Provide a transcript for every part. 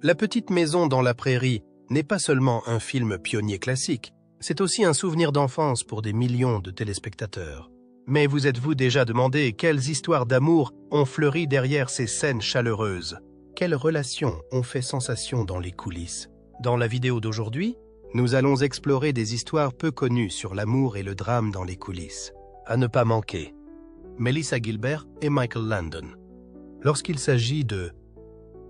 La petite maison dans la prairie n'est pas seulement un film pionnier classique, c'est aussi un souvenir d'enfance pour des millions de téléspectateurs. Mais vous êtes-vous déjà demandé quelles histoires d'amour ont fleuri derrière ces scènes chaleureuses? Quelles relations ont fait sensation dans les coulisses? Dans la vidéo d'aujourd'hui, nous allons explorer des histoires peu connues sur l'amour et le drame dans les coulisses. À ne pas manquer, Melissa Gilbert et Michael Landon. Lorsqu'il s'agit de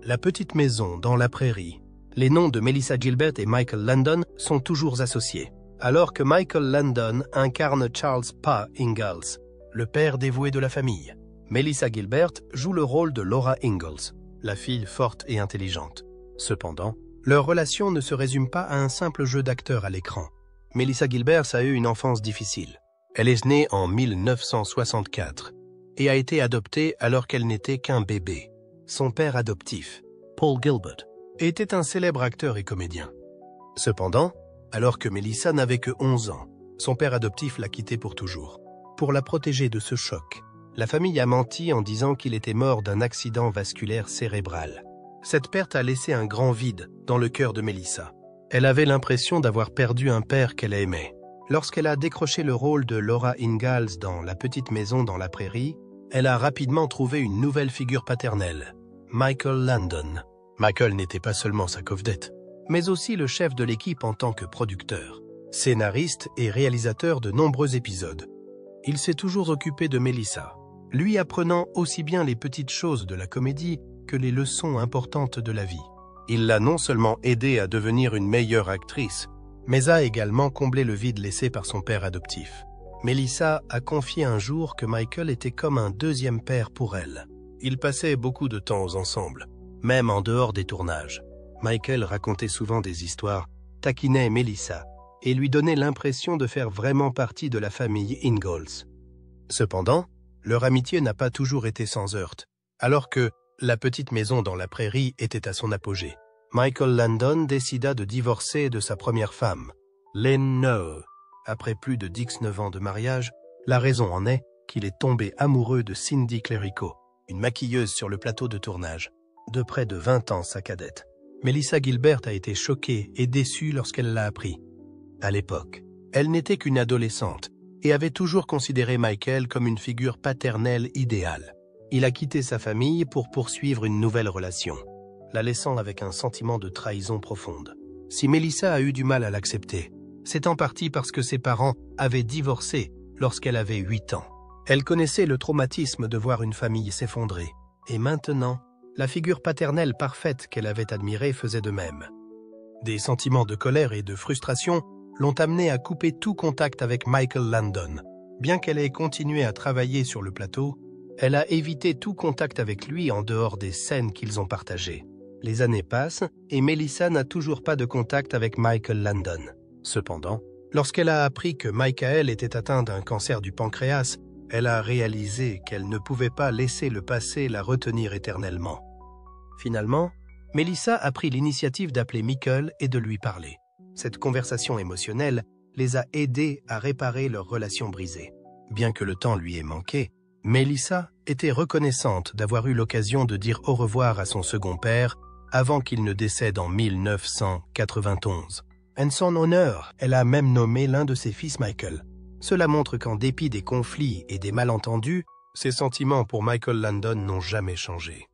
La petite maison dans la prairie, les noms de Melissa Gilbert et Michael Landon sont toujours associés, alors que Michael Landon incarne Charles Pa Ingalls, le père dévoué de la famille. Melissa Gilbert joue le rôle de Laura Ingalls, la fille forte et intelligente. Cependant, leur relation ne se résume pas à un simple jeu d'acteurs à l'écran. Melissa Gilbert a eu une enfance difficile. Elle est née en 1964 et a été adoptée alors qu'elle n'était qu'un bébé. Son père adoptif, Paul Gilbert, était un célèbre acteur et comédien. Cependant, alors que Melissa n'avait que 11 ans, son père adoptif l'a quittée pour toujours. Pour la protéger de ce choc, la famille a menti en disant qu'il était mort d'un accident vasculaire cérébral. Cette perte a laissé un grand vide dans le cœur de Melissa. Elle avait l'impression d'avoir perdu un père qu'elle aimait. Lorsqu'elle a décroché le rôle de Laura Ingalls dans La petite maison dans la prairie, elle a rapidement trouvé une nouvelle figure paternelle, Michael Landon. Michael n'était pas seulement sa covedette, mais aussi le chef de l'équipe en tant que producteur, scénariste et réalisateur de nombreux épisodes. Il s'est toujours occupé de Melissa, lui apprenant aussi bien les petites choses de la comédie que les leçons importantes de la vie. Il l'a non seulement aidée à devenir une meilleure actrice, mais a également comblé le vide laissé par son père adoptif. Melissa a confié un jour que Michael était comme un deuxième père pour elle. Ils passaient beaucoup de temps ensemble, même en dehors des tournages. Michael racontait souvent des histoires, taquinait Melissa et lui donnait l'impression de faire vraiment partie de la famille Ingalls. Cependant, leur amitié n'a pas toujours été sans heurts. Alors que La petite maison dans la prairie était à son apogée, Michael Landon décida de divorcer de sa première femme, Lynn Noe. Après plus de 19 ans de mariage, la raison en est qu'il est tombé amoureux de Cindy Clerico, une maquilleuse sur le plateau de tournage, de près de 20 ans sa cadette. Melissa Gilbert a été choquée et déçue lorsqu'elle l'a appris. À l'époque, elle n'était qu'une adolescente et avait toujours considéré Michael comme une figure paternelle idéale. Il a quitté sa famille pour poursuivre une nouvelle relation, la laissant avec un sentiment de trahison profonde. Si Melissa a eu du mal à l'accepter, c'est en partie parce que ses parents avaient divorcé lorsqu'elle avait 8 ans. Elle connaissait le traumatisme de voir une famille s'effondrer, et maintenant, la figure paternelle parfaite qu'elle avait admirée faisait de même. Des sentiments de colère et de frustration l'ont amenée à couper tout contact avec Michael Landon. Bien qu'elle ait continué à travailler sur le plateau, elle a évité tout contact avec lui en dehors des scènes qu'ils ont partagées. Les années passent et Melissa n'a toujours pas de contact avec Michael Landon. Cependant, lorsqu'elle a appris que Michael était atteint d'un cancer du pancréas, elle a réalisé qu'elle ne pouvait pas laisser le passé la retenir éternellement. Finalement, Melissa a pris l'initiative d'appeler Michael et de lui parler. Cette conversation émotionnelle les a aidés à réparer leur relation brisée. Bien que le temps lui ait manqué, Melissa était reconnaissante d'avoir eu l'occasion de dire au revoir à son second père avant qu'il ne décède en 1991. En son honneur, elle a même nommé l'un de ses fils Michael. Cela montre qu'en dépit des conflits et des malentendus, ses sentiments pour Michael Landon n'ont jamais changé.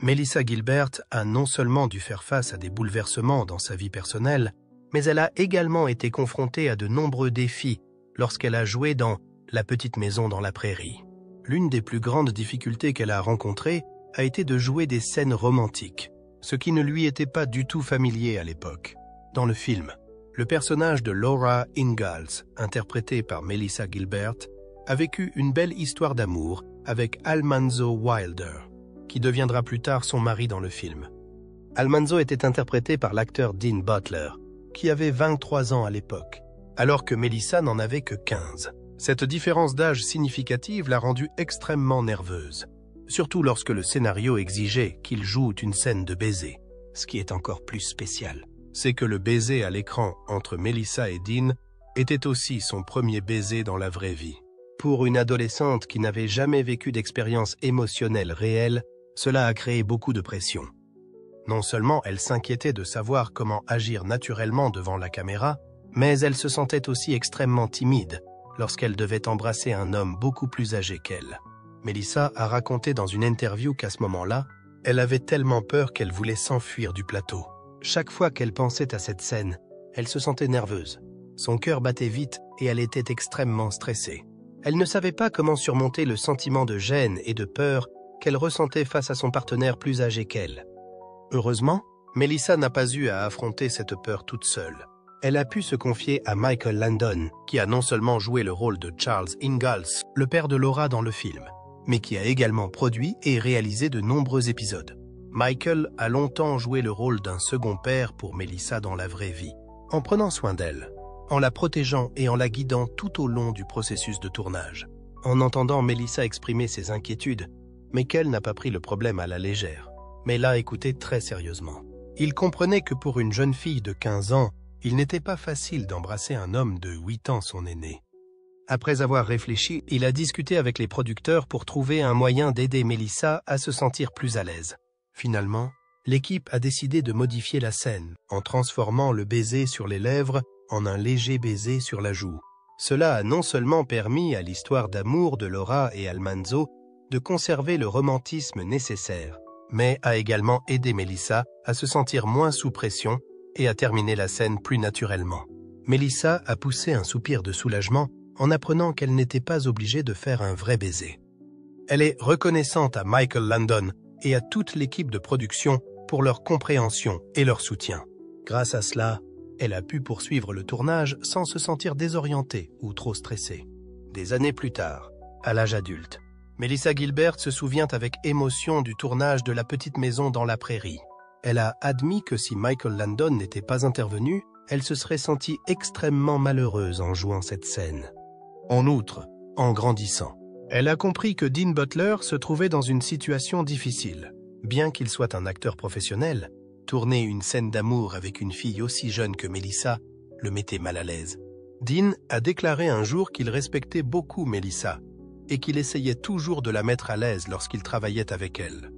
Melissa Gilbert a non seulement dû faire face à des bouleversements dans sa vie personnelle, mais elle a également été confrontée à de nombreux défis lorsqu'elle a joué dans La petite maison dans la prairie. L'une des plus grandes difficultés qu'elle a rencontrées a été de jouer des scènes romantiques, ce qui ne lui était pas du tout familier à l'époque. Dans le film, le personnage de Laura Ingalls, interprété par Melissa Gilbert, a vécu une belle histoire d'amour avec Almanzo Wilder, qui deviendra plus tard son mari dans le film. Almanzo était interprété par l'acteur Dean Butler, qui avait 23 ans à l'époque, alors que Melissa n'en avait que 15. Cette différence d'âge significative l'a rendue extrêmement nerveuse, surtout lorsque le scénario exigeait qu'ils jouent une scène de baiser. Ce qui est encore plus spécial, c'est que le baiser à l'écran entre Melissa et Dean était aussi son premier baiser dans la vraie vie. Pour une adolescente qui n'avait jamais vécu d'expérience émotionnelle réelle, cela a créé beaucoup de pression. Non seulement elle s'inquiétait de savoir comment agir naturellement devant la caméra, mais elle se sentait aussi extrêmement timide lorsqu'elle devait embrasser un homme beaucoup plus âgé qu'elle. Melissa a raconté dans une interview qu'à ce moment-là, elle avait tellement peur qu'elle voulait s'enfuir du plateau. Chaque fois qu'elle pensait à cette scène, elle se sentait nerveuse. Son cœur battait vite et elle était extrêmement stressée. Elle ne savait pas comment surmonter le sentiment de gêne et de peur qu'elle ressentait face à son partenaire plus âgé qu'elle. Heureusement, Melissa n'a pas eu à affronter cette peur toute seule. Elle a pu se confier à Michael Landon, qui a non seulement joué le rôle de Charles Ingalls, le père de Laura dans le film, mais qui a également produit et réalisé de nombreux épisodes. Michael a longtemps joué le rôle d'un second père pour Melissa dans la vraie vie, en prenant soin d'elle, en la protégeant et en la guidant tout au long du processus de tournage. En entendant Melissa exprimer ses inquiétudes, Michael n'a pas pris le problème à la légère, mais l'a écouté très sérieusement. Il comprenait que pour une jeune fille de 15 ans, il n'était pas facile d'embrasser un homme de 8 ans son aîné. Après avoir réfléchi, il a discuté avec les producteurs pour trouver un moyen d'aider Melissa à se sentir plus à l'aise. Finalement, l'équipe a décidé de modifier la scène en transformant le baiser sur les lèvres en un léger baiser sur la joue. Cela a non seulement permis à l'histoire d'amour de Laura et Almanzo de conserver le romantisme nécessaire, mais a également aidé Melissa à se sentir moins sous pression et à terminer la scène plus naturellement. Melissa a poussé un soupir de soulagement en apprenant qu'elle n'était pas obligée de faire un vrai baiser. Elle est reconnaissante à Michael Landon et à toute l'équipe de production pour leur compréhension et leur soutien. Grâce à cela, elle a pu poursuivre le tournage sans se sentir désorientée ou trop stressée. Des années plus tard, à l'âge adulte, Melissa Gilbert se souvient avec émotion du tournage de La Petite Maison dans la Prairie. Elle a admis que si Michael Landon n'était pas intervenu, elle se serait sentie extrêmement malheureuse en jouant cette scène. En outre, en grandissant, elle a compris que Dean Butler se trouvait dans une situation difficile. Bien qu'il soit un acteur professionnel, tourner une scène d'amour avec une fille aussi jeune que Melissa le mettait mal à l'aise. Dean a déclaré un jour qu'il respectait beaucoup Melissa et qu'il essayait toujours de la mettre à l'aise lorsqu'il travaillait avec elle.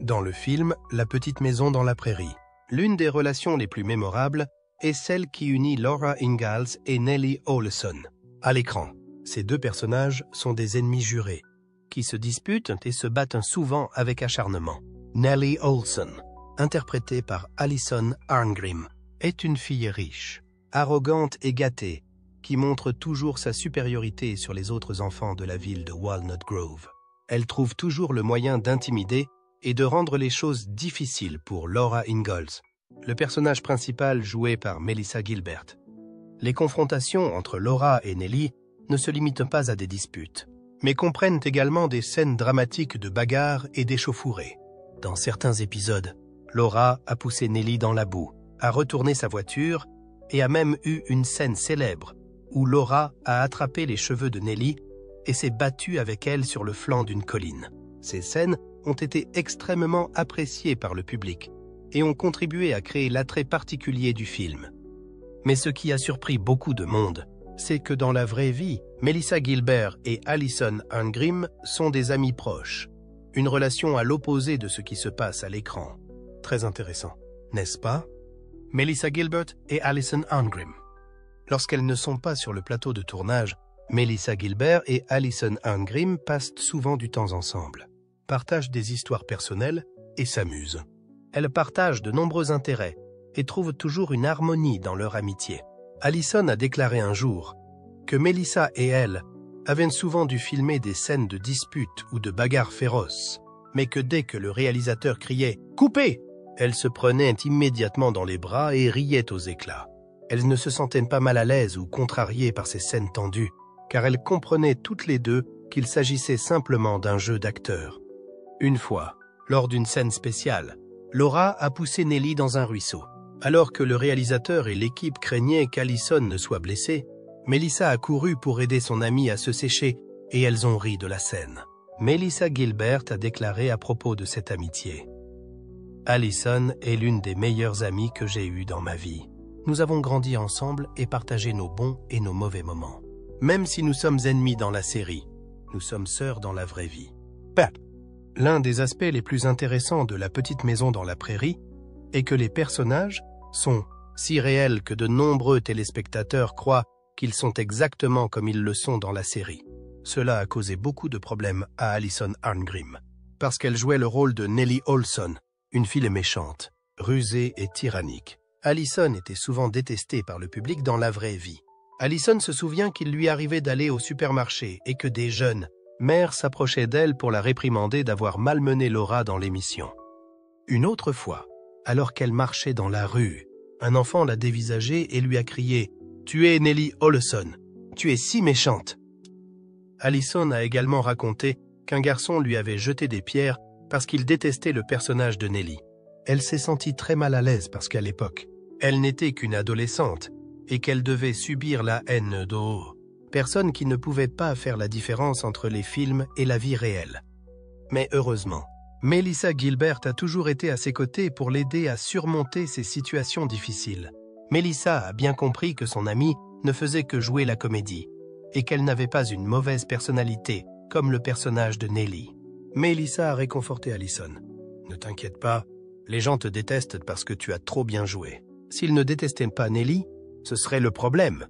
Dans le film La Petite Maison dans la Prairie, l'une des relations les plus mémorables est celle qui unit Laura Ingalls et Nellie Oleson. À l'écran, ces deux personnages sont des ennemis jurés, qui se disputent et se battent souvent avec acharnement. Nellie Oleson, interprétée par Alison Arngrim, est une fille riche, arrogante et gâtée, qui montre toujours sa supériorité sur les autres enfants de la ville de Walnut Grove. Elle trouve toujours le moyen d'intimider et de rendre les choses difficiles pour Laura Ingalls, le personnage principal joué par Melissa Gilbert. Les confrontations entre Laura et Nellie ne se limitent pas à des disputes, mais comprennent également des scènes dramatiques de bagarres et d'échauffourées. Dans certains épisodes, Laura a poussé Nellie dans la boue, a retourné sa voiture et a même eu une scène célèbre où Laura a attrapé les cheveux de Nellie et s'est battue avec elle sur le flanc d'une colline. Ces scènes ont été extrêmement appréciées par le public et ont contribué à créer l'attrait particulier du film. Mais ce qui a surpris beaucoup de monde, c'est que dans la vraie vie, Melissa Gilbert et Alison Arngrim sont des amis proches. Une relation à l'opposé de ce qui se passe à l'écran. Très intéressant, n'est-ce pas? Melissa Gilbert et Alison Arngrim. Lorsqu'elles ne sont pas sur le plateau de tournage, Melissa Gilbert et Alison Arngrim passent souvent du temps ensemble, partagent des histoires personnelles et s'amusent. Elles partagent de nombreux intérêts et trouvent toujours une harmonie dans leur amitié. Alison a déclaré un jour que Melissa et elle avaient souvent dû filmer des scènes de disputes ou de bagarres féroces, mais que dès que le réalisateur criait « Coupez !», elle se prenait immédiatement dans les bras et riait aux éclats. Elles ne se sentaient pas mal à l'aise ou contrariées par ces scènes tendues, car elles comprenaient toutes les deux qu'il s'agissait simplement d'un jeu d'acteurs. Une fois, lors d'une scène spéciale, Laura a poussé Nellie dans un ruisseau. Alors que le réalisateur et l'équipe craignaient qu'Alison ne soit blessée, Melissa a couru pour aider son amie à se sécher et elles ont ri de la scène. Melissa Gilbert a déclaré à propos de cette amitié: « Alison est l'une des meilleures amies que j'ai eues dans ma vie. Nous avons grandi ensemble et partagé nos bons et nos mauvais moments. Même si nous sommes ennemis dans la série, nous sommes sœurs dans la vraie vie. » L'un des aspects les plus intéressants de La Petite Maison dans la Prairie et que les personnages sont si réels que de nombreux téléspectateurs croient qu'ils sont exactement comme ils le sont dans la série. Cela a causé beaucoup de problèmes à Alison Arngrim, parce qu'elle jouait le rôle de Nellie Olson, une fille méchante, rusée et tyrannique. Alison était souvent détestée par le public dans la vraie vie. Alison se souvient qu'il lui arrivait d'aller au supermarché et que des jeunes mères s'approchaient d'elle pour la réprimander d'avoir malmené Laura dans l'émission. Une autre fois, alors qu'elle marchait dans la rue, un enfant l'a dévisagée et lui a crié « Tu es Nellie Olson, tu es si méchante !» Alison a également raconté qu'un garçon lui avait jeté des pierres parce qu'il détestait le personnage de Nellie. Elle s'est sentie très mal à l'aise parce qu'à l'époque, elle n'était qu'une adolescente et qu'elle devait subir la haine de personnes qui ne pouvaient pas faire la différence entre les films et la vie réelle. Mais heureusement, Melissa Gilbert a toujours été à ses côtés pour l'aider à surmonter ces situations difficiles. Melissa a bien compris que son amie ne faisait que jouer la comédie et qu'elle n'avait pas une mauvaise personnalité comme le personnage de Nellie. Melissa a réconforté Alison. « Ne t'inquiète pas, les gens te détestent parce que tu as trop bien joué. S'ils ne détestaient pas Nellie, ce serait le problème. »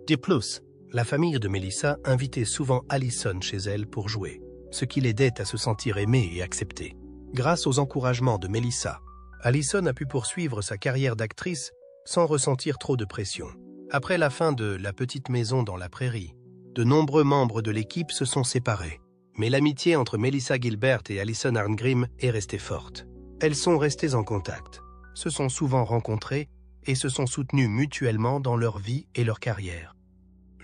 De plus, la famille de Melissa invitait souvent Alison chez elle pour jouer, ce qui l'aidait à se sentir aimée et acceptée. Grâce aux encouragements de Melissa, Alison a pu poursuivre sa carrière d'actrice sans ressentir trop de pression. Après la fin de La Petite Maison dans la Prairie, de nombreux membres de l'équipe se sont séparés. Mais l'amitié entre Melissa Gilbert et Alison Arngrim est restée forte. Elles sont restées en contact, se sont souvent rencontrées et se sont soutenues mutuellement dans leur vie et leur carrière.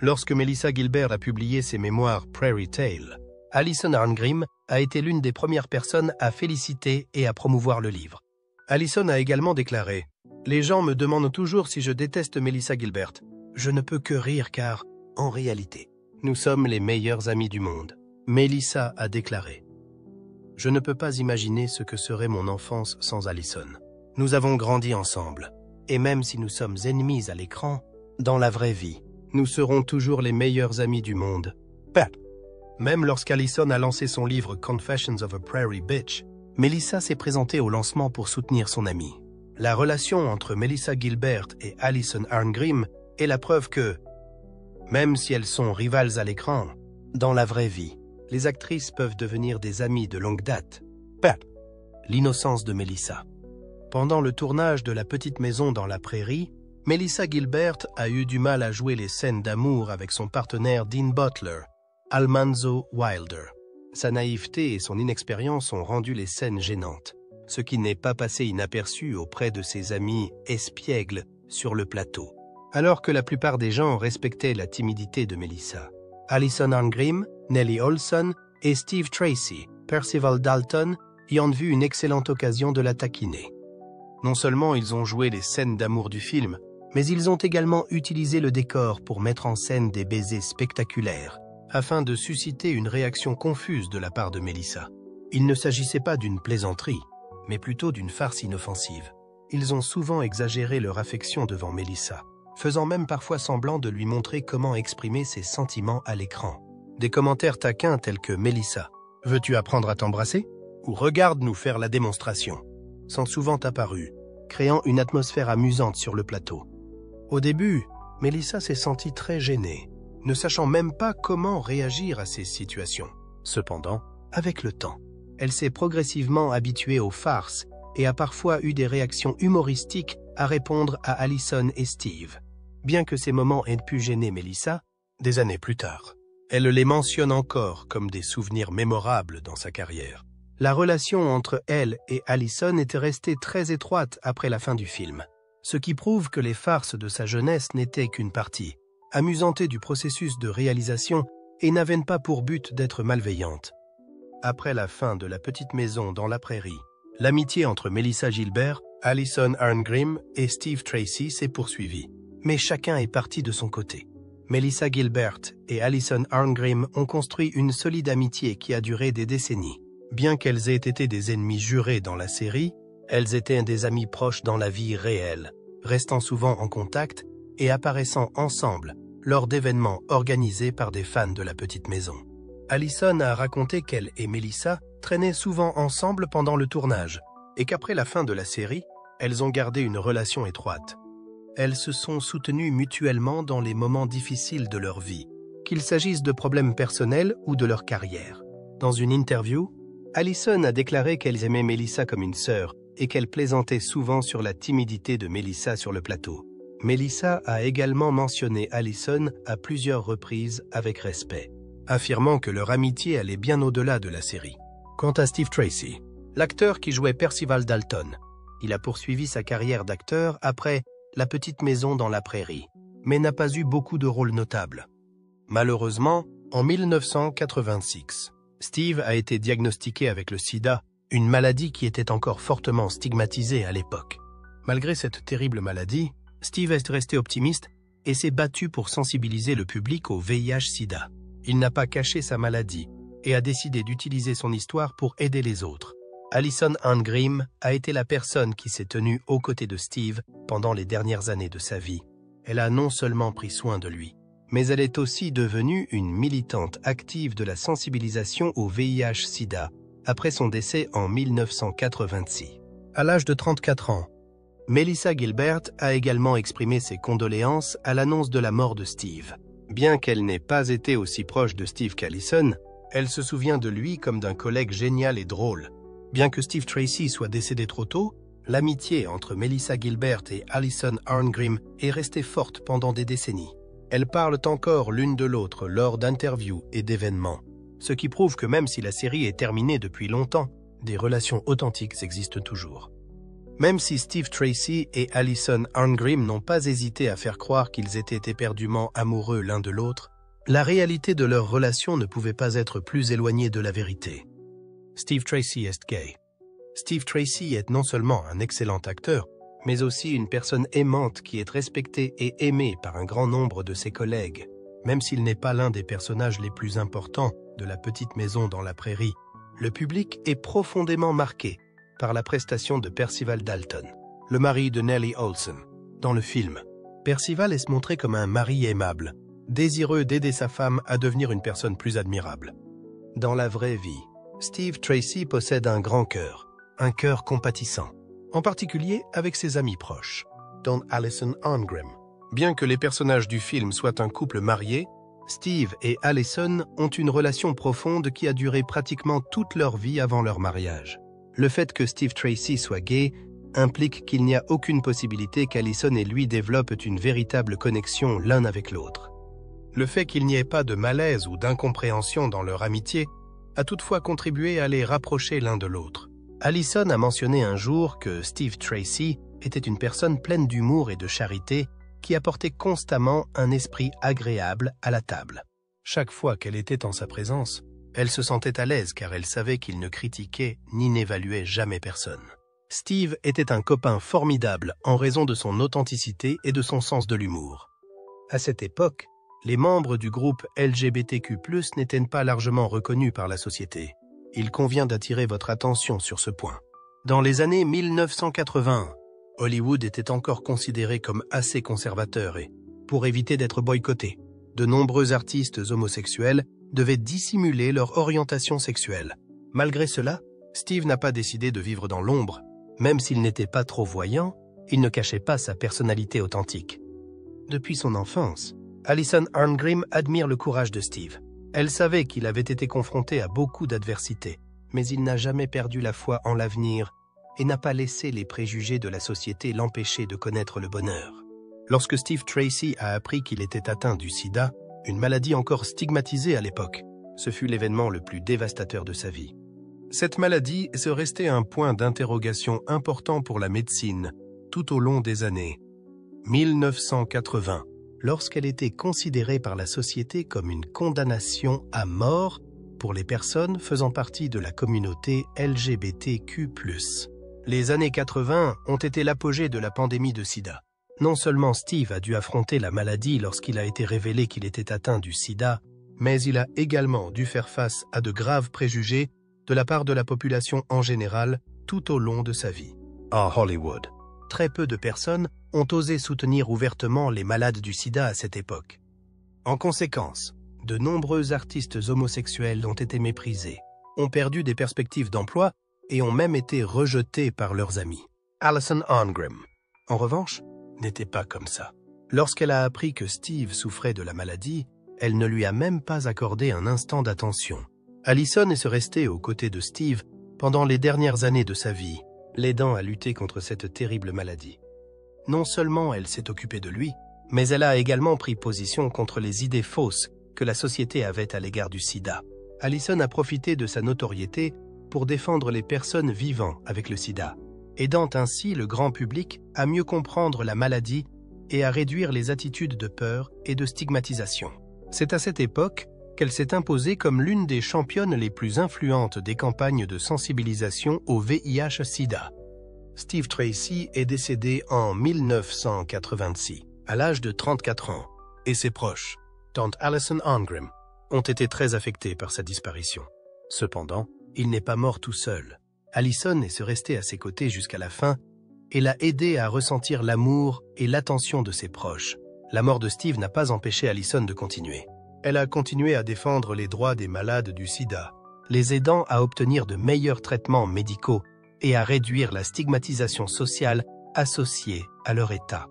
Lorsque Melissa Gilbert a publié ses mémoires Prairie Tale, Alison Arngrim a été l'une des premières personnes à féliciter et à promouvoir le livre. Alison a également déclaré « Les gens me demandent toujours si je déteste Melissa Gilbert. Je ne peux que rire car, en réalité, nous sommes les meilleurs amis du monde. » Melissa a déclaré « Je ne peux pas imaginer ce que serait mon enfance sans Alison. Nous avons grandi ensemble, et même si nous sommes ennemis à l'écran, dans la vraie vie, nous serons toujours les meilleurs amis du monde. » Même lorsqu'Alison a lancé son livre Confessions of a Prairie Bitch, Melissa s'est présentée au lancement pour soutenir son amie. La relation entre Melissa Gilbert et Alison Arngrim est la preuve que, même si elles sont rivales à l'écran, dans la vraie vie, les actrices peuvent devenir des amies de longue date. L'innocence de Melissa. Pendant le tournage de La Petite Maison dans la Prairie, Melissa Gilbert a eu du mal à jouer les scènes d'amour avec son partenaire Dean Butler, Almanzo Wilder. Sa naïveté et son inexpérience ont rendu les scènes gênantes, ce qui n'est pas passé inaperçu auprès de ses amis espiègles sur le plateau. Alors que la plupart des gens respectaient la timidité de Melissa, Alison Arngrim, Nellie Olson et Steve Tracy, Percival Dalton, y ont vu une excellente occasion de la taquiner. Non seulement ils ont joué les scènes d'amour du film, mais ils ont également utilisé le décor pour mettre en scène des baisers spectaculaires, afin de susciter une réaction confuse de la part de Melissa. Il ne s'agissait pas d'une plaisanterie, mais plutôt d'une farce inoffensive. Ils ont souvent exagéré leur affection devant Melissa, faisant même parfois semblant de lui montrer comment exprimer ses sentiments à l'écran. Des commentaires taquins tels que « Melissa, veux-tu apprendre à t'embrasser ?» ou « Regarde-nous faire la démonstration » sont souvent apparus, créant une atmosphère amusante sur le plateau. Au début, Melissa s'est sentie très gênée, ne sachant même pas comment réagir à ces situations. Cependant, avec le temps, elle s'est progressivement habituée aux farces et a parfois eu des réactions humoristiques à répondre à Alison et Steve. Bien que ces moments aient pu gêner Melissa, des années plus tard, elle les mentionne encore comme des souvenirs mémorables dans sa carrière. La relation entre elle et Alison était restée très étroite après la fin du film, ce qui prouve que les farces de sa jeunesse n'étaient qu'une partie amusante du processus de réalisation et n'avaient pas pour but d'être malveillantes. Après la fin de La Petite Maison dans la Prairie, l'amitié entre Melissa Gilbert, Alison Arngrim et Steve Tracy s'est poursuivie, mais chacun est parti de son côté. Melissa Gilbert et Alison Arngrim ont construit une solide amitié qui a duré des décennies. Bien qu'elles aient été des ennemies jurés dans la série, elles étaient des amies proches dans la vie réelle, restant souvent en contact et apparaissant ensemble lors d'événements organisés par des fans de La Petite Maison. Alison a raconté qu'elle et Melissa traînaient souvent ensemble pendant le tournage et qu'après la fin de la série, elles ont gardé une relation étroite. Elles se sont soutenues mutuellement dans les moments difficiles de leur vie, qu'il s'agisse de problèmes personnels ou de leur carrière. Dans une interview, Allison a déclaré qu'elles aimaient Melissa comme une sœur et qu'elle plaisantait souvent sur la timidité de Melissa sur le plateau. Melissa a également mentionné Allison à plusieurs reprises avec respect, affirmant que leur amitié allait bien au-delà de la série. Quant à Steve Tracy, l'acteur qui jouait Percival Dalton, il a poursuivi sa carrière d'acteur après La petite maison dans la prairie, mais n'a pas eu beaucoup de rôles notables. Malheureusement, en 1986, Steve a été diagnostiqué avec le sida, une maladie qui était encore fortement stigmatisée à l'époque. Malgré cette terrible maladie, Steve est resté optimiste et s'est battu pour sensibiliser le public au VIH-Sida. Il n'a pas caché sa maladie et a décidé d'utiliser son histoire pour aider les autres. Allison Arngrim a été la personne qui s'est tenue aux côtés de Steve pendant les dernières années de sa vie. Elle a non seulement pris soin de lui, mais elle est aussi devenue une militante active de la sensibilisation au VIH-Sida après son décès en 1986. À l'âge de 34 ans, Melissa Gilbert a également exprimé ses condoléances à l'annonce de la mort de Steve. Bien qu'elle n'ait pas été aussi proche de Steve qu'Allison, elle se souvient de lui comme d'un collègue génial et drôle. Bien que Steve Tracy soit décédé trop tôt, l'amitié entre Melissa Gilbert et Allison Arngrim est restée forte pendant des décennies. Elles parlent encore l'une de l'autre lors d'interviews et d'événements, ce qui prouve que même si la série est terminée depuis longtemps, des relations authentiques existent toujours. Même si Steve Tracy et Allison Arngrim n'ont pas hésité à faire croire qu'ils étaient éperdument amoureux l'un de l'autre, la réalité de leur relation ne pouvait pas être plus éloignée de la vérité. Steve Tracy est gay. Steve Tracy est non seulement un excellent acteur, mais aussi une personne aimante qui est respectée et aimée par un grand nombre de ses collègues. Même s'il n'est pas l'un des personnages les plus importants de La petite maison dans la prairie, le public est profondément marqué par la prestation de Percival Dalton, le mari de Nellie Olson. Dans le film, Percival est montré comme un mari aimable, désireux d'aider sa femme à devenir une personne plus admirable. Dans la vraie vie, Steve Tracy possède un grand cœur, un cœur compatissant, en particulier avec ses amis proches, dont Allison Arngrim. Bien que les personnages du film soient un couple marié, Steve et Allison ont une relation profonde qui a duré pratiquement toute leur vie avant leur mariage. Le fait que Steve Tracy soit gay implique qu'il n'y a aucune possibilité qu'Allison et lui développent une véritable connexion l'un avec l'autre. Le fait qu'il n'y ait pas de malaise ou d'incompréhension dans leur amitié a toutefois contribué à les rapprocher l'un de l'autre. Allison a mentionné un jour que Steve Tracy était une personne pleine d'humour et de charité qui apportait constamment un esprit agréable à la table. Chaque fois qu'elle était en sa présence, elle se sentait à l'aise car elle savait qu'il ne critiquait ni n'évaluait jamais personne. Steve était un copain formidable en raison de son authenticité et de son sens de l'humour. À cette époque, les membres du groupe LGBTQ+ n'étaient pas largement reconnus par la société. Il convient d'attirer votre attention sur ce point. Dans les années 1980, Hollywood était encore considéré comme assez conservateur et, pour éviter d'être boycotté, de nombreux artistes homosexuels devaient dissimuler leur orientation sexuelle. Malgré cela, Steve n'a pas décidé de vivre dans l'ombre. Même s'il n'était pas trop voyant, il ne cachait pas sa personnalité authentique. Depuis son enfance, Allison Arngrim admire le courage de Steve. Elle savait qu'il avait été confronté à beaucoup d'adversités, mais il n'a jamais perdu la foi en l'avenir et n'a pas laissé les préjugés de la société l'empêcher de connaître le bonheur. Lorsque Steve Tracy a appris qu'il était atteint du sida, une maladie encore stigmatisée à l'époque, ce fut l'événement le plus dévastateur de sa vie. Cette maladie est restée un point d'interrogation important pour la médecine tout au long des années 1980, lorsqu'elle était considérée par la société comme une condamnation à mort pour les personnes faisant partie de la communauté LGBTQ+. Les années 80 ont été l'apogée de la pandémie de sida. Non seulement Steve a dû affronter la maladie lorsqu'il a été révélé qu'il était atteint du sida, mais il a également dû faire face à de graves préjugés de la part de la population en général tout au long de sa vie. À Hollywood, très peu de personnes ont osé soutenir ouvertement les malades du sida à cette époque. En conséquence, de nombreux artistes homosexuels ont été méprisés, ont perdu des perspectives d'emploi et ont même été rejetés par leurs amis. Alison Arngrim, en revanche, n'était pas comme ça. Lorsqu'elle a appris que Steve souffrait de la maladie, elle ne lui a même pas accordé un instant d'attention. Alison est restée aux côtés de Steve pendant les dernières années de sa vie, l'aidant à lutter contre cette terrible maladie. Non seulement elle s'est occupée de lui, mais elle a également pris position contre les idées fausses que la société avait à l'égard du sida. Alison a profité de sa notoriété pour défendre les personnes vivant avec le sida, aidant ainsi le grand public à mieux comprendre la maladie et à réduire les attitudes de peur et de stigmatisation. C'est à cette époque qu'elle s'est imposée comme l'une des championnes les plus influentes des campagnes de sensibilisation au VIH-Sida. Steve Tracy est décédé en 1986, à l'âge de 34 ans, et ses proches, tante Alison Arngrim, ont été très affectés par sa disparition. Cependant, il n'est pas mort tout seul. Alison est restée à ses côtés jusqu'à la fin et l'a aidé à ressentir l'amour et l'attention de ses proches. La mort de Steve n'a pas empêché Alison de continuer. Elle a continué à défendre les droits des malades du sida, les aidant à obtenir de meilleurs traitements médicaux et à réduire la stigmatisation sociale associée à leur état.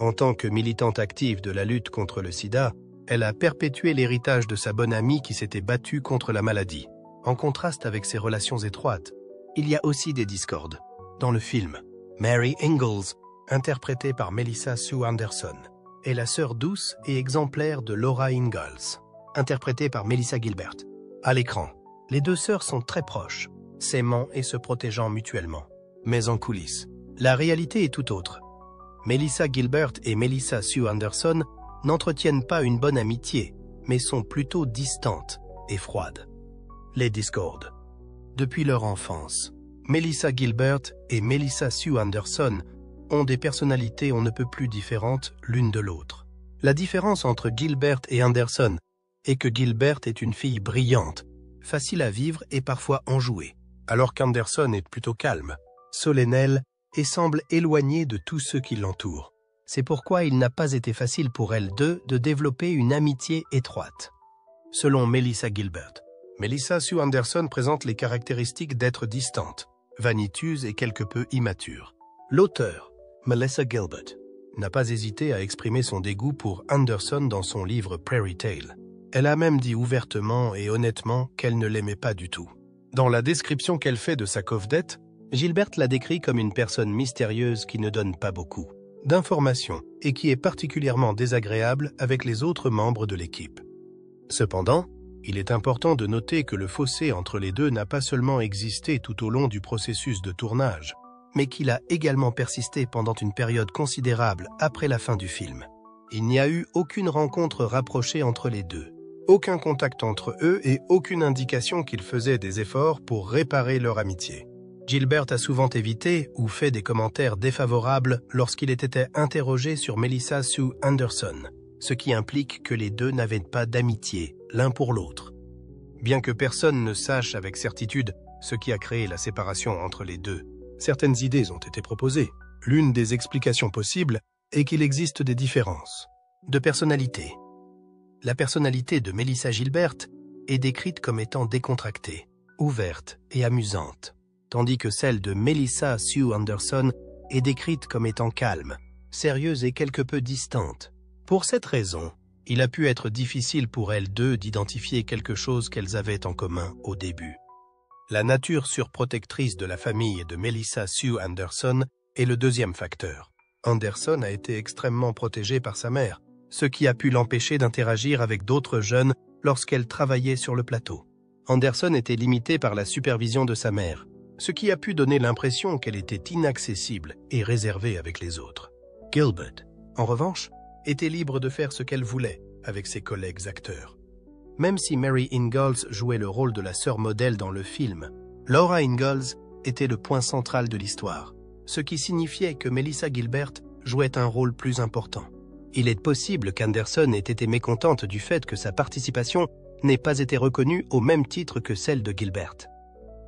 En tant que militante active de la lutte contre le sida, elle a perpétué l'héritage de sa bonne amie qui s'était battue contre la maladie. En contraste avec ses relations étroites, il y a aussi des discordes. Dans le film, Mary Ingalls, interprétée par Melissa Sue Anderson, est la sœur douce et exemplaire de Laura Ingalls, interprétée par Melissa Gilbert. À l'écran, les deux sœurs sont très proches, s'aimant et se protégeant mutuellement. Mais en coulisses, la réalité est tout autre. Melissa Gilbert et Melissa Sue Anderson n'entretiennent pas une bonne amitié, mais sont plutôt distantes et froides. Les discordes. Depuis leur enfance, Melissa Gilbert et Melissa Sue Anderson ont des personnalités on ne peut plus différentes l'une de l'autre. La différence entre Gilbert et Anderson est que Gilbert est une fille brillante, facile à vivre et parfois enjouée, alors qu'Anderson est plutôt calme, solennel et semble éloigné de tous ceux qui l'entourent. C'est pourquoi il n'a pas été facile pour elles deux de développer une amitié étroite. Selon Melissa Gilbert, Melissa Sue Anderson présente les caractéristiques d'être distante, vaniteuse et quelque peu immature. L'auteur, Melissa Gilbert, n'a pas hésité à exprimer son dégoût pour Anderson dans son livre Prairie Tale. Elle a même dit ouvertement et honnêtement qu'elle ne l'aimait pas du tout. Dans la description qu'elle fait de sa covedette, Gilbert la décrit comme une personne mystérieuse qui ne donne pas beaucoup d'informations et qui est particulièrement désagréable avec les autres membres de l'équipe. Cependant, il est important de noter que le fossé entre les deux n'a pas seulement existé tout au long du processus de tournage, mais qu'il a également persisté pendant une période considérable après la fin du film. Il n'y a eu aucune rencontre rapprochée entre les deux, aucun contact entre eux et aucune indication qu'ils faisaient des efforts pour réparer leur amitié. Gilbert a souvent évité ou fait des commentaires défavorables lorsqu'il était interrogé sur Melissa Sue Anderson, ce qui implique que les deux n'avaient pas d'amitié l'un pour l'autre. Bien que personne ne sache avec certitude ce qui a créé la séparation entre les deux, certaines idées ont été proposées. L'une des explications possibles est qu'il existe des différences de personnalité. La personnalité de Melissa Gilbert est décrite comme étant décontractée, ouverte et amusante, tandis que celle de Melissa Sue Anderson est décrite comme étant calme, sérieuse et quelque peu distante. Pour cette raison, il a pu être difficile pour elles deux d'identifier quelque chose qu'elles avaient en commun au début. La nature surprotectrice de la famille de Melissa Sue Anderson est le deuxième facteur. Anderson a été extrêmement protégée par sa mère, ce qui a pu l'empêcher d'interagir avec d'autres jeunes lorsqu'elle travaillait sur le plateau. Anderson était limitée par la supervision de sa mère, ce qui a pu donner l'impression qu'elle était inaccessible et réservée avec les autres. Gilbert, en revanche, était libre de faire ce qu'elle voulait avec ses collègues acteurs. Même si Mary Ingalls jouait le rôle de la sœur modèle dans le film, Laura Ingalls était le point central de l'histoire, ce qui signifiait que Melissa Gilbert jouait un rôle plus important. Il est possible qu'Anderson ait été mécontente du fait que sa participation n'ait pas été reconnue au même titre que celle de Gilbert.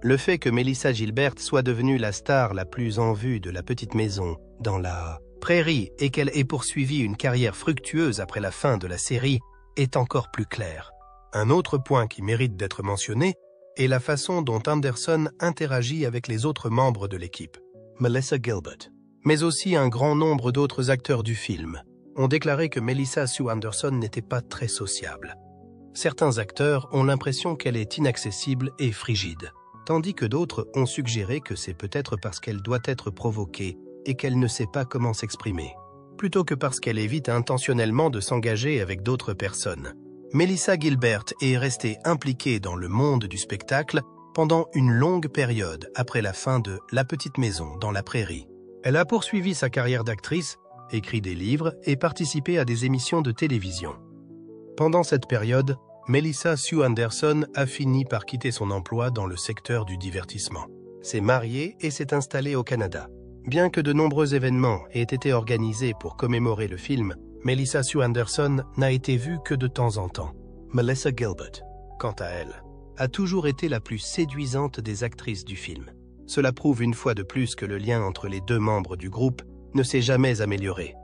Le fait que Melissa Gilbert soit devenue la star la plus en vue de la petite maison dans la prairie et qu'elle ait poursuivi une carrière fructueuse après la fin de la série est encore plus clair. Un autre point qui mérite d'être mentionné est la façon dont Anderson interagit avec les autres membres de l'équipe. Melissa Gilbert, mais aussi un grand nombre d'autres acteurs du film, ont déclaré que Melissa Sue Anderson n'était pas très sociable. Certains acteurs ont l'impression qu'elle est inaccessible et frigide, tandis que d'autres ont suggéré que c'est peut-être parce qu'elle doit être provoquée et qu'elle ne sait pas comment s'exprimer, plutôt que parce qu'elle évite intentionnellement de s'engager avec d'autres personnes. Melissa Gilbert est restée impliquée dans le monde du spectacle pendant une longue période après la fin de La Petite Maison dans la Prairie. Elle a poursuivi sa carrière d'actrice, écrit des livres et participé à des émissions de télévision. Pendant cette période, Melissa Sue Anderson a fini par quitter son emploi dans le secteur du divertissement, s'est mariée et s'est installée au Canada. Bien que de nombreux événements aient été organisés pour commémorer le film, Melissa Sue Anderson n'a été vue que de temps en temps. Melissa Gilbert, quant à elle, a toujours été la plus séduisante des actrices du film. Cela prouve une fois de plus que le lien entre les deux membres du groupe ne s'est jamais amélioré.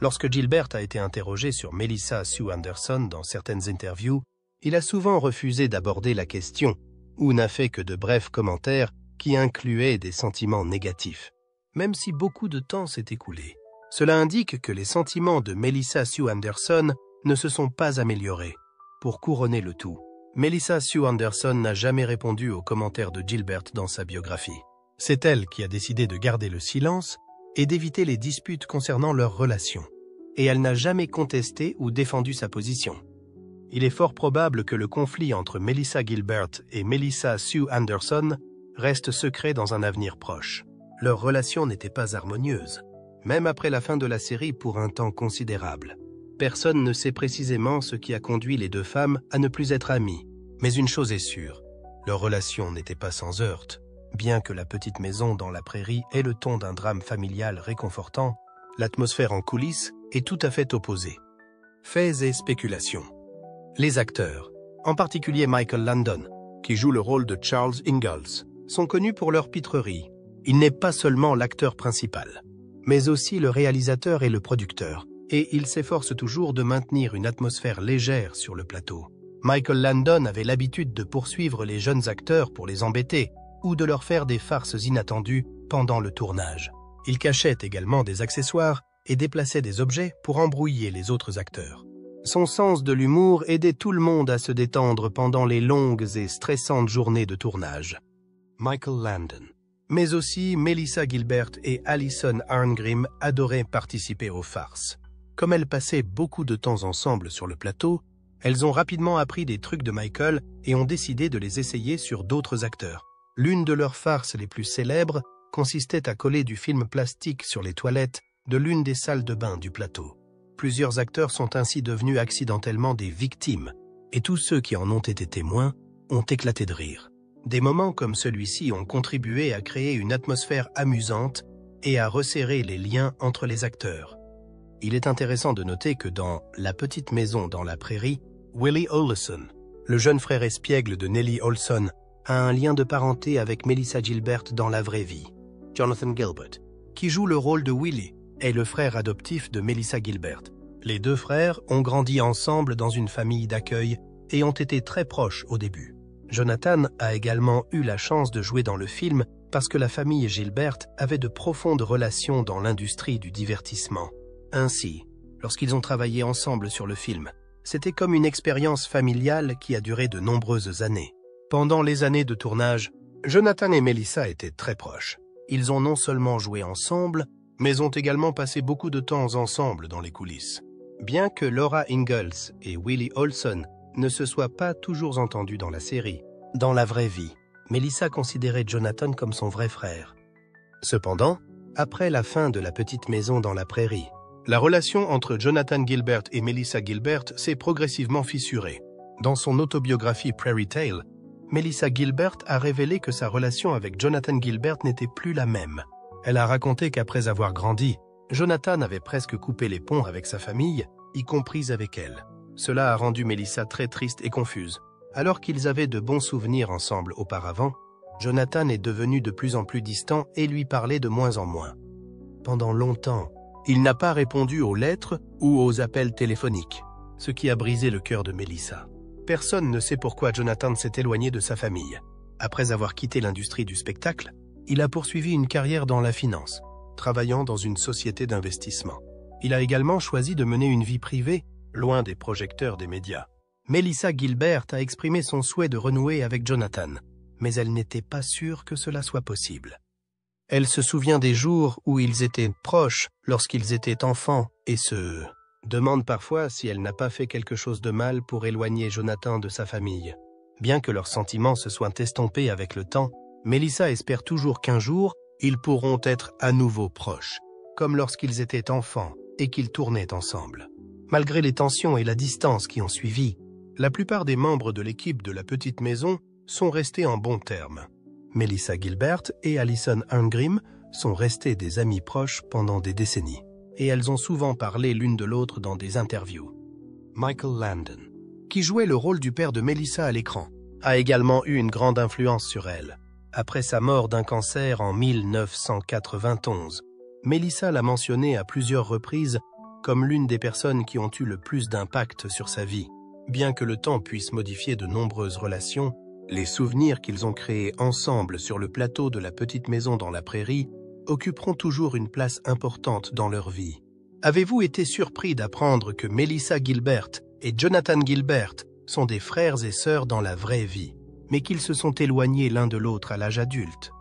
Lorsque Gilbert a été interrogé sur Melissa Sue Anderson dans certaines interviews, il a souvent refusé d'aborder la question ou n'a fait que de brefs commentaires qui incluaient des sentiments négatifs. Même si beaucoup de temps s'est écoulé, cela indique que les sentiments de Melissa Sue Anderson ne se sont pas améliorés. Pour couronner le tout, Melissa Sue Anderson n'a jamais répondu aux commentaires de Gilbert dans sa biographie. C'est elle qui a décidé de garder le silence et d'éviter les disputes concernant leur relation. Et elle n'a jamais contesté ou défendu sa position. Il est fort probable que le conflit entre Melissa Gilbert et Melissa Sue Anderson reste secret dans un avenir proche. Leur relation n'était pas harmonieuse, même après la fin de la série pour un temps considérable. Personne ne sait précisément ce qui a conduit les deux femmes à ne plus être amies. Mais une chose est sûre, leur relation n'était pas sans heurts. Bien que La Petite Maison dans la Prairie ait le ton d'un drame familial réconfortant, l'atmosphère en coulisses est tout à fait opposée. Faits et spéculations. Les acteurs, en particulier Michael Landon, qui joue le rôle de Charles Ingalls, sont connus pour leur pitrerie. Il n'est pas seulement l'acteur principal, mais aussi le réalisateur et le producteur, et il s'efforce toujours de maintenir une atmosphère légère sur le plateau. Michael Landon avait l'habitude de poursuivre les jeunes acteurs pour les embêter ou de leur faire des farces inattendues pendant le tournage. Il cachait également des accessoires et déplaçait des objets pour embrouiller les autres acteurs. Son sens de l'humour aidait tout le monde à se détendre pendant les longues et stressantes journées de tournage. Michael Landon. Mais aussi Melissa Gilbert et Alison Arngrim adoraient participer aux farces. Comme elles passaient beaucoup de temps ensemble sur le plateau, elles ont rapidement appris des trucs de Michael et ont décidé de les essayer sur d'autres acteurs. L'une de leurs farces les plus célèbres consistait à coller du film plastique sur les toilettes de l'une des salles de bain du plateau. Plusieurs acteurs sont ainsi devenus accidentellement des victimes, et tous ceux qui en ont été témoins ont éclaté de rire. Des moments comme celui-ci ont contribué à créer une atmosphère amusante et à resserrer les liens entre les acteurs. Il est intéressant de noter que dans La Petite Maison dans la Prairie, Willie Oleson, le jeune frère espiègle de Nellie Oleson, a un lien de parenté avec Melissa Gilbert dans la vraie vie. Jonathan Gilbert, qui joue le rôle de Willie, est le frère adoptif de Melissa Gilbert. Les deux frères ont grandi ensemble dans une famille d'accueil et ont été très proches au début. Jonathan a également eu la chance de jouer dans le film parce que la famille Gilbert avait de profondes relations dans l'industrie du divertissement. Ainsi, lorsqu'ils ont travaillé ensemble sur le film, c'était comme une expérience familiale qui a duré de nombreuses années. Pendant les années de tournage, Jonathan et Melissa étaient très proches. Ils ont non seulement joué ensemble, mais ont également passé beaucoup de temps ensemble dans les coulisses. Bien que Laura Ingalls et Willie Oleson ne se soient pas toujours entendus dans la série, dans la vraie vie, Melissa considérait Jonathan comme son vrai frère. Cependant, après la fin de La Petite Maison dans la Prairie, la relation entre Jonathan Gilbert et Melissa Gilbert s'est progressivement fissurée. Dans son autobiographie Prairie Tale, Melissa Gilbert a révélé que sa relation avec Jonathan Gilbert n'était plus la même. Elle a raconté qu'après avoir grandi, Jonathan avait presque coupé les ponts avec sa famille, y compris avec elle. Cela a rendu Melissa très triste et confuse. Alors qu'ils avaient de bons souvenirs ensemble auparavant, Jonathan est devenu de plus en plus distant et lui parlait de moins en moins. Pendant longtemps, il n'a pas répondu aux lettres ou aux appels téléphoniques, ce qui a brisé le cœur de Melissa. Personne ne sait pourquoi Jonathan s'est éloigné de sa famille. Après avoir quitté l'industrie du spectacle, il a poursuivi une carrière dans la finance, travaillant dans une société d'investissement. Il a également choisi de mener une vie privée, loin des projecteurs des médias. Melissa Gilbert a exprimé son souhait de renouer avec Jonathan, mais elle n'était pas sûre que cela soit possible. Elle se souvient des jours où ils étaient proches lorsqu'ils étaient enfants et se demande parfois si elle n'a pas fait quelque chose de mal pour éloigner Jonathan de sa famille. Bien que leurs sentiments se soient estompés avec le temps, Melissa espère toujours qu'un jour, ils pourront être à nouveau proches, comme lorsqu'ils étaient enfants et qu'ils tournaient ensemble. Malgré les tensions et la distance qui ont suivi, la plupart des membres de l'équipe de la petite maison sont restés en bons termes. Melissa Gilbert et Alison Arngrim sont restées des amies proches pendant des décennies, et elles ont souvent parlé l'une de l'autre dans des interviews. Michael Landon, qui jouait le rôle du père de Melissa à l'écran, a également eu une grande influence sur elle. Après sa mort d'un cancer en 1991, Melissa l'a mentionné à plusieurs reprises comme l'une des personnes qui ont eu le plus d'impact sur sa vie. Bien que le temps puisse modifier de nombreuses relations, les souvenirs qu'ils ont créés ensemble sur le plateau de la petite maison dans la prairie occuperont toujours une place importante dans leur vie. Avez-vous été surpris d'apprendre que Melissa Gilbert et Jonathan Gilbert sont des frères et sœurs dans la vraie vie, mais qu'ils se sont éloignés l'un de l'autre à l'âge adulte?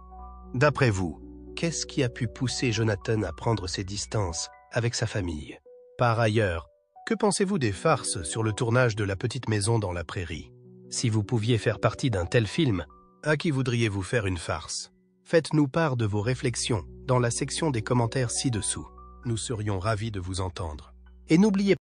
D'après vous, qu'est-ce qui a pu pousser Jonathan à prendre ses distances avec sa famille? Par ailleurs, que pensez-vous des farces sur le tournage de la petite maison dans la prairie? Si vous pouviez faire partie d'un tel film, à qui voudriez-vous faire une farce? Faites-nous part de vos réflexions dans la section des commentaires ci-dessous. Nous serions ravis de vous entendre. Et n'oubliez